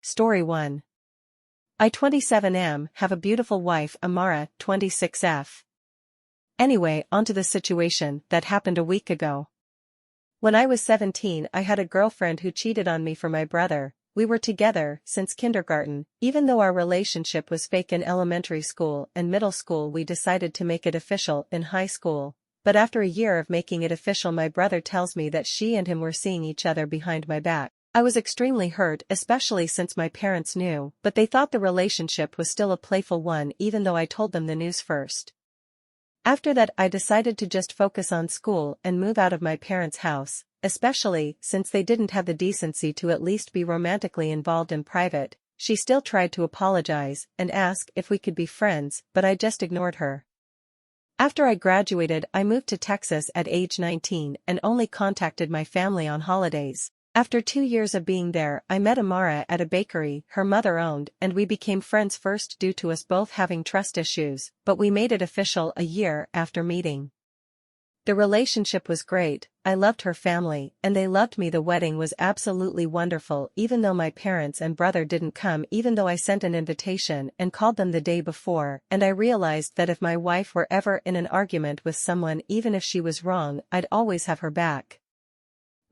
Story 1. I 27am have a beautiful wife Amara 26f. Anyway, onto the situation that happened a week ago. When I was 17 I had a girlfriend who cheated on me for my brother. We were together since kindergarten. Even though our relationship was fake in elementary school and middle school, we decided to make it official in high school. But after a year of making it official, my brother tells me that she and him were seeing each other behind my back. I was extremely hurt, especially since my parents knew, but they thought the relationship was still a playful one even though I told them the news first. After that I decided to just focus on school and move out of my parents' house, especially since they didn't have the decency to at least be romantically involved in private. She still tried to apologize and ask if we could be friends, but I just ignored her. After I graduated I moved to Texas at age 19 and only contacted my family on holidays. After 2 years of being there, I met Amara at a bakery her mother owned, and we became friends first due to us both having trust issues, but we made it official a year after meeting. The relationship was great, I loved her family, and they loved me. The wedding was absolutely wonderful even though my parents and brother didn't come, even though I sent an invitation and called them the day before, and I realized that if my wife were ever in an argument with someone, even if she was wrong, I'd always have her back.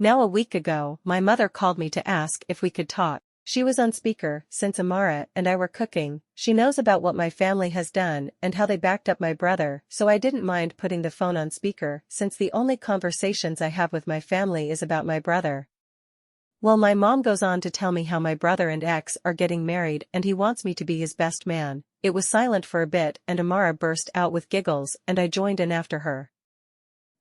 Now a week ago, my mother called me to ask if we could talk. She was on speaker since Amara and I were cooking. She knows about what my family has done and how they backed up my brother, so I didn't mind putting the phone on speaker since the only conversations I have with my family is about my brother. Well, my mom goes on to tell me how my brother and ex are getting married and he wants me to be his best man. It was silent for a bit and Amara burst out with giggles and I joined in after her.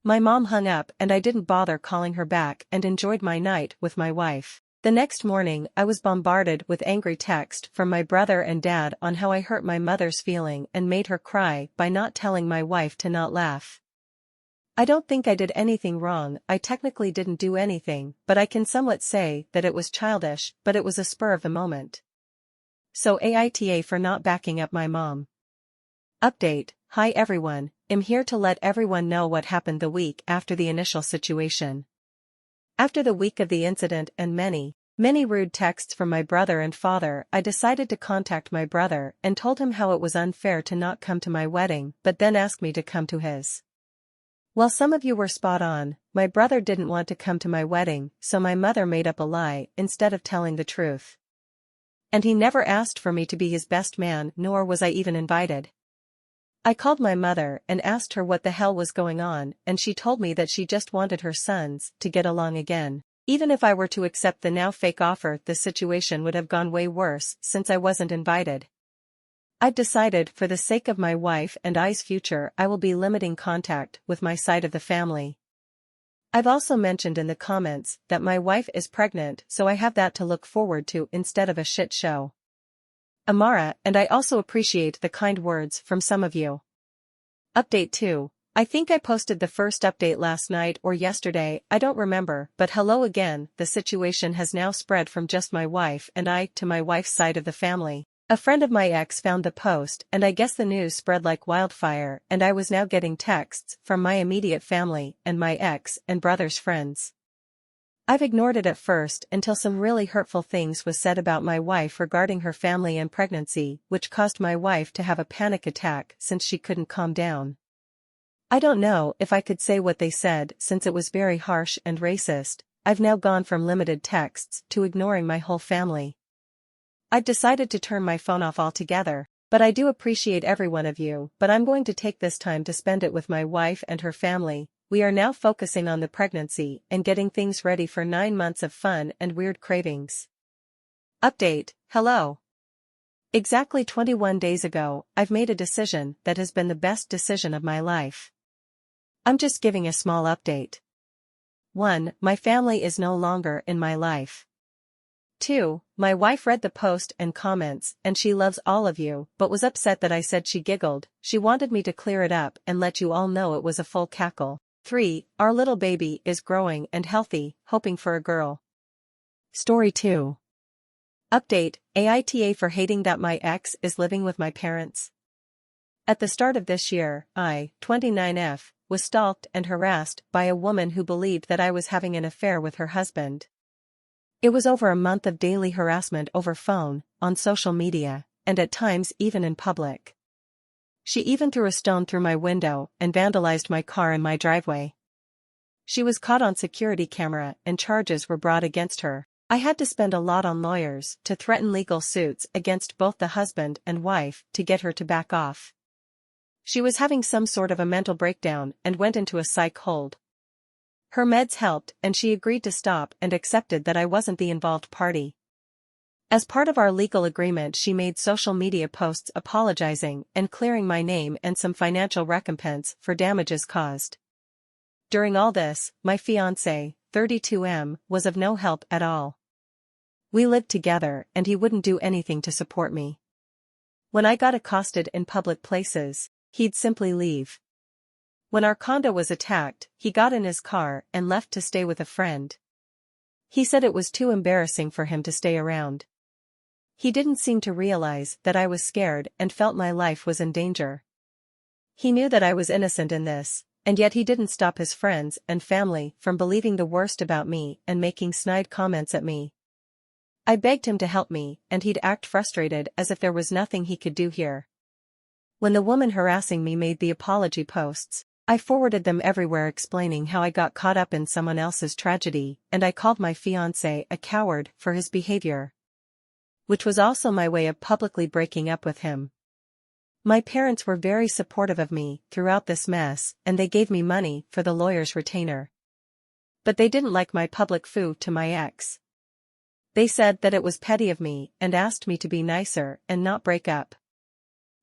My mom hung up and I didn't bother calling her back and enjoyed my night with my wife. The next morning I was bombarded with angry text from my brother and dad on how I hurt my mother's feeling and made her cry by not telling my wife to not laugh. I don't think I did anything wrong. I technically didn't do anything, but I can somewhat say that it was childish, but it was a spur of the moment. So AITA for not backing up my mom. Update. Hi everyone, I'm here to let everyone know what happened the week after the initial situation. After the week of the incident and many rude texts from my brother and father, I decided to contact my brother and told him how it was unfair to not come to my wedding but then ask me to come to his. Well, some of you were spot on. My brother didn't want to come to my wedding, so my mother made up a lie instead of telling the truth. And he never asked for me to be his best man, nor was I even invited. I called my mother and asked her what the hell was going on, and she told me that she just wanted her sons to get along again. Even if I were to accept the now fake offer, the situation would have gone way worse since I wasn't invited. I've decided, for the sake of my wife and I's future, I will be limiting contact with my side of the family. I've also mentioned in the comments that my wife is pregnant, so I have that to look forward to instead of a shit show. Amara, and I also appreciate the kind words from some of you. Update 2. I think I posted the first update last night or yesterday, I don't remember, but hello again. The situation has now spread from just my wife and I to my wife's side of the family. A friend of my ex found the post and I guess the news spread like wildfire, and I was now getting texts from my immediate family and my ex and brother's friends. I've ignored it at first until some really hurtful things was said about my wife regarding her family and pregnancy, which caused my wife to have a panic attack since she couldn't calm down. I don't know if I could say what they said since it was very harsh and racist. I've now gone from limited texts to ignoring my whole family. I've decided to turn my phone off altogether, but I do appreciate every one of you, but I'm going to take this time to spend it with my wife and her family. We are now focusing on the pregnancy and getting things ready for 9 months of fun and weird cravings. Update. Hello. Exactly 21 days ago, I've made a decision that has been the best decision of my life. I'm just giving a small update. 1. My family is no longer in my life. 2. My wife read the post and comments, and she loves all of you, but was upset that I said she giggled. She wanted me to clear it up and let you all know it was a full cackle. 3. Our little baby is growing and healthy, hoping for a girl. Story 2. Update. AITA for hating that my ex is living with my parents. At the start of this year, I, 29F, was stalked and harassed by a woman who believed that I was having an affair with her husband. It was over a month of daily harassment over phone, on social media, and at times even in public. She even threw a stone through my window and vandalized my car in my driveway. She was caught on security camera and charges were brought against her. I had to spend a lot on lawyers to threaten legal suits against both the husband and wife to get her to back off. She was having some sort of a mental breakdown and went into a psych hold. Her meds helped and she agreed to stop and accepted that I wasn't the involved party. As part of our legal agreement, she made social media posts apologizing and clearing my name and some financial recompense for damages caused. During all this, my fiancé, 32M, was of no help at all. We lived together and he wouldn't do anything to support me. When I got accosted in public places, he'd simply leave. When our condo was attacked, he got in his car and left to stay with a friend. He said it was too embarrassing for him to stay around. He didn't seem to realize that I was scared and felt my life was in danger. He knew that I was innocent in this, and yet he didn't stop his friends and family from believing the worst about me and making snide comments at me. I begged him to help me, and he'd act frustrated as if there was nothing he could do here. When the woman harassing me made the apology posts, I forwarded them everywhere explaining how I got caught up in someone else's tragedy, and I called my fiancé a coward for his behavior. Which was also my way of publicly breaking up with him. My parents were very supportive of me throughout this mess and they gave me money for the lawyer's retainer. But they didn't like my public foo to my ex. They said that it was petty of me and asked me to be nicer and not break up.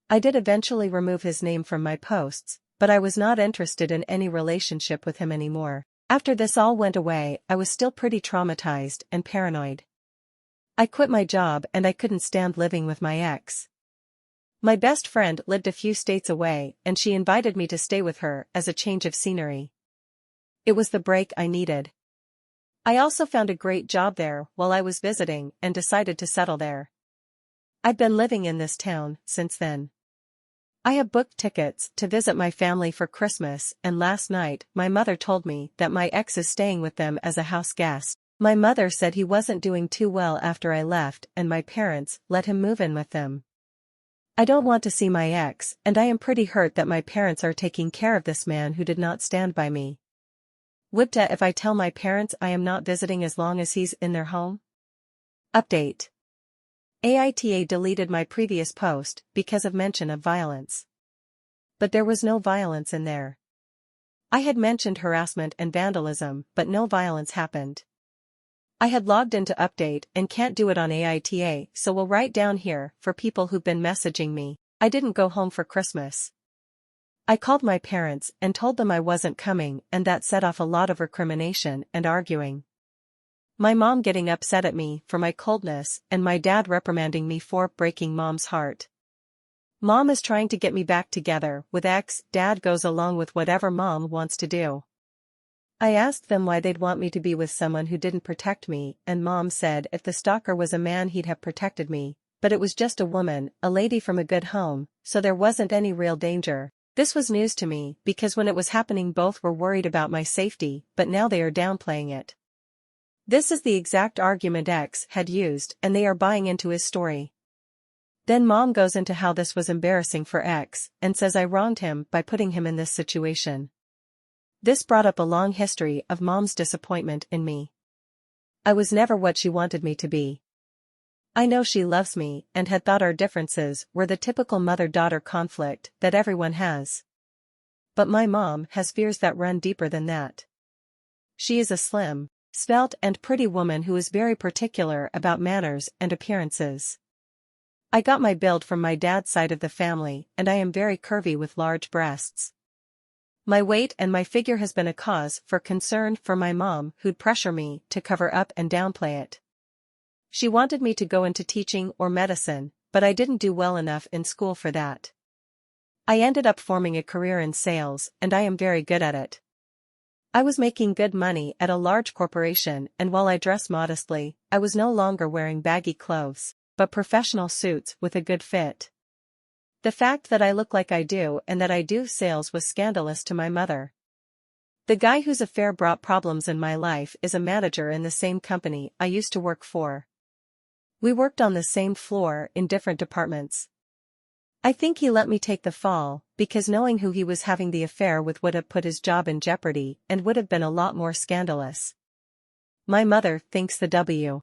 I did eventually remove his name from my posts, but I was not interested in any relationship with him anymore. After this all went away, I was still pretty traumatized and paranoid. I quit my job and I couldn't stand living with my ex. My best friend lived a few states away and she invited me to stay with her as a change of scenery. It was the break I needed. I also found a great job there while I was visiting and decided to settle there. I've been living in this town since then. I have booked tickets to visit my family for Christmas, and last night my mother told me that my ex is staying with them as a house guest. My mother said he wasn't doing too well after I left and my parents let him move in with them. I don't want to see my ex, and I am pretty hurt that my parents are taking care of this man who did not stand by me. Whipta if I tell my parents I am not visiting as long as he's in their home? Update. AITA deleted my previous post because of mention of violence. But there was no violence in there. I had mentioned harassment and vandalism, but no violence happened. I had logged into Update and can't do it on AITA, so we'll write down here for people who've been messaging me. I didn't go home for Christmas. I called my parents and told them I wasn't coming, and that set off a lot of recrimination and arguing. My mom getting upset at me for my coldness and my dad reprimanding me for breaking mom's heart. Mom is trying to get me back together with ex, dad goes along with whatever mom wants to do. I asked them why they'd want me to be with someone who didn't protect me, and Mom said if the stalker was a man he'd have protected me, but it was just a woman, a lady from a good home, so there wasn't any real danger. This was news to me because when it was happening both were worried about my safety, but now they are downplaying it. This is the exact argument X had used and they are buying into his story. Then Mom goes into how this was embarrassing for X and says I wronged him by putting him in this situation. This brought up a long history of Mom's disappointment in me. I was never what she wanted me to be. I know she loves me and had thought our differences were the typical mother-daughter conflict that everyone has. But my mom has fears that run deeper than that. She is a slim, svelte and pretty woman who is very particular about manners and appearances. I got my build from my dad's side of the family and I am very curvy with large breasts. My weight and my figure has been a cause for concern for my mom who'd pressure me to cover up and downplay it. She wanted me to go into teaching or medicine, but I didn't do well enough in school for that. I ended up forming a career in sales and I am very good at it. I was making good money at a large corporation and while I dress modestly, I was no longer wearing baggy clothes, but professional suits with a good fit. The fact that I look like I do and that I do sales was scandalous to my mother. The guy whose affair brought problems in my life is a manager in the same company I used to work for. We worked on the same floor in different departments. I think he let me take the fall, because knowing who he was having the affair with would have put his job in jeopardy and would have been a lot more scandalous. My mother thinks the W.